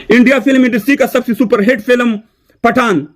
India film industry का सबसे superhit film Pathan,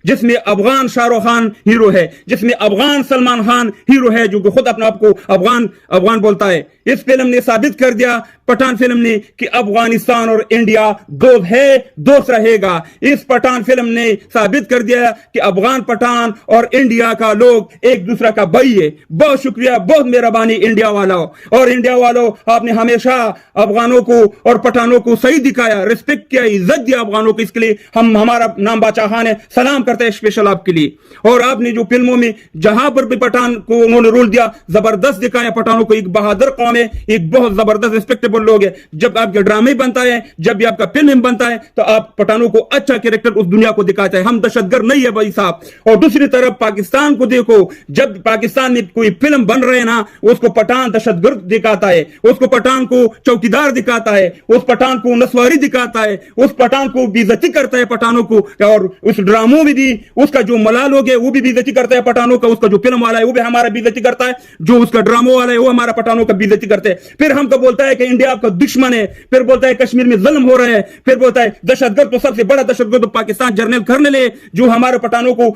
जिसमें अफगान शाहरुख खान हीरो है, जिसमें अफगान सलमान खान हीरो है, जो खुद अपने आप को अफगान बोलता है। इस फिल्म ने साबित कर दिया, पठान फिल्म ने, कि अफगानिस्तान और इंडिया दोस्त है, दोस्त रहेगा। इस पठान फिल्म ने साबित कर दिया कि अफगान पठान और इंडिया का लोग एक दूसरे का भाई है। बहुत शुक्रिया, बहुत मेहरबानी इंडिया वालों। और इंडिया वालों, आपने हमेशा अफगानों को और पठानों को सही दिखाया, रिस्पेक्ट किया, इज्जत दिया अफगानों को। इसके लिए हम, हमारा नाम बादशाह खान है, सलाम करते हैं स्पेशल आपके लिए। और आपने जो फिल्मों में जहां पर भी पठान को उन्होंने रोल दिया, जबरदस्त दिखाया पठानों को। एक बहादुर कौम है, एक बहुत जबरदस्त रिस्पेक्टेबल लोग है। जब आपके ड्रामे बनता है, जब भी आपका फिल्म बनता है, तो आप पठानों को अच्छा कैरेक्टर उस दुनिया को दिखाते हैं। हम दहशतगर्द नहीं है भाई साहब। और दूसरी तरफ पाकिस्तान को देखो, जब पाकिस्तान में कोई फिल्म बन रहे ना, उसको पठान दहशतगर्द दिखाता है, उसको पठान को चौकीदार दिखाता है, उस पठान को नस्वारी दिखाता है, उस पठान को बेइज्जती करता है पठानों को। और उस ड्रामों में भी उसका जो मलाल हो गया वो भी बेइज्जती करता है पठानों का, उसका जो फिल्म वाला है वो भी हमारा बेइज्जती करता है, जो उसका ड्रामो वाला है वो हमारा पठानों का बेइज्जती करते हैं। फिर हमको बोलता है कि इंडिया आपका दुश्मन है, फिर बोलता है कश्मीर में जुल्म हो रहा है, फिर बोलता है दहशतगर्द तो सबसे बड़ा दहशतगर्द तो पाकिस्तान जनरल कर्नल है, जो हमारे पठानों को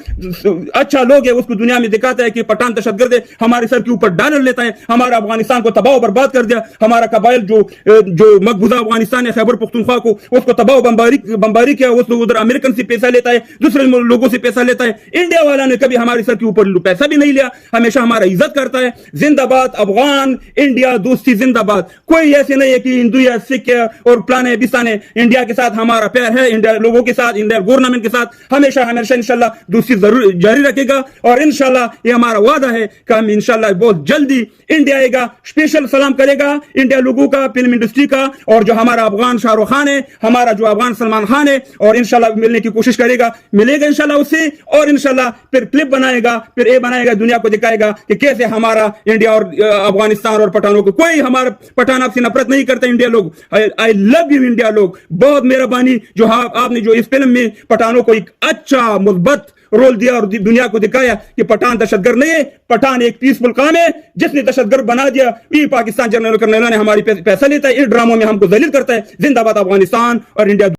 अच्छा लोग है उसको दुनिया में दिखाता है कि पठान दहशतगर्द है, हमारे सर के ऊपर डॉलर लेता है, हमारा अफगानिस्तान को तबाह बर्बाद कर दिया, हमारा कबाइल जो मकबूजा अफगानिस्तान है खैबर पख्तूनख्वा को, उसको तबाह बमबारी किया, उसको उधर अमेरिकन से पैसा लेता है, दूसरे लोगों से पैसा लेता है। इंडिया वाला ने कभी हमारे सर के ऊपर पैसा भी नहीं लिया, हमेशा हमारा इज्जत करता है। जिंदाबाद अफगान इंडिया दोस्ती जिंदाबाद। कोई ऐसे नहीं है कि हिंदू या सिख और प्लाने बिस्ताने, इंडिया के साथ हमारा प्यार है, इंडिया लोगों के साथ, इंडिया गवर्नमेंट के साथ हमेशा हमेशा इंशाल्लाह दोस्ती जरूर जारी रखेगा। और इंशाल्लाह ये हमारा वादा है कि हम इंशाल्लाह बहुत जल्दी इंडिया आएगा, स्पेशल सलाम करेगा इंडिया लोगों का, फिल्म इंडस्ट्री का, और जो हमारा अफगान शाहरुख खान है, हमारा जो अफगान सलमान खान है, और इंशाल्लाह मिलने की कोशिश करेगा, मिलेगा इंशाल्लाह उससे, और इंशाल्लाह फिर क्लिप बनाएगा, फिर ये बनाएगा, दुनिया को दिखाएगा कि कैसे हमारा इंडिया और अफगानिस्तान और पठानों को, कोई हमारा पठान आपसे नफरत नहीं करता। इंडिया लोग, आई लव यू इंडिया लोग, बहुत मेहरबानी जो आपने जो इस फिल्म में पठानों को एक अच्छा मुस्बत रोल दिया और दुनिया को दिखाया कि पठान दहशतगर्द नहीं है, पठान एक पीसफुल काम है। जिसने दहशतगर्द बना दिया, ये पाकिस्तान जनरल कर्नल ने हमारी पैसा लेता है, इस ड्रामों में हमको जलील करता है। जिंदाबाद अफगानिस्तान और इंडिया।